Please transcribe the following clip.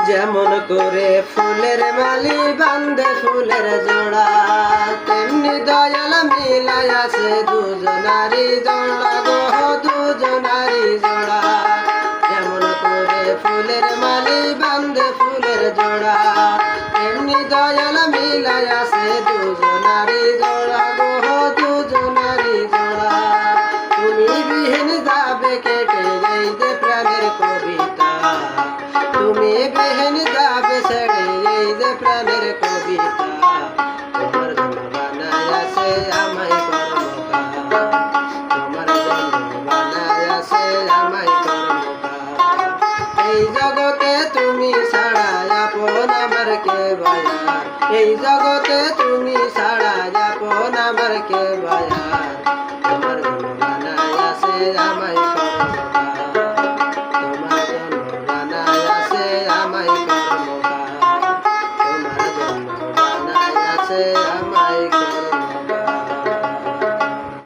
যেমন করে ফুলের মালি বান্ধে ফুলের জোড়া, তেমনি দয়াল মিলাই আছে দুজনারি জোড়া গো, দুজনারি জোড়া। যেমন করে ফুলের মালি বান্ধে ফুলের জোড়া, তেমনি দয়াল মিলাই আছে দুজনারি জোড়া গো, দুজনারি জোড়া। তুমি বিহীন যাবে কেটে এই যে প্রাণের কবিতা, তুমি বিহীন যাবে ছেড়ে এই যে প্রাণের কবিতা। তোমার জন্য বানায় আছে আমায় কর্মকার, তোমার জন্য বানায় আছে আমায় কর্মকার। এই জগতে তুমি ছাড়া আপন আমার কে বায়ার, এই জগতে তুমি ছাড়া আপন আমার কে বায়ার। তোমার জন্য বানায় আছে আমায় কর্মকার, তোমার জন্য বানায় আছে আমায় কর্মকার, তোমার জন্য বানায় আছে।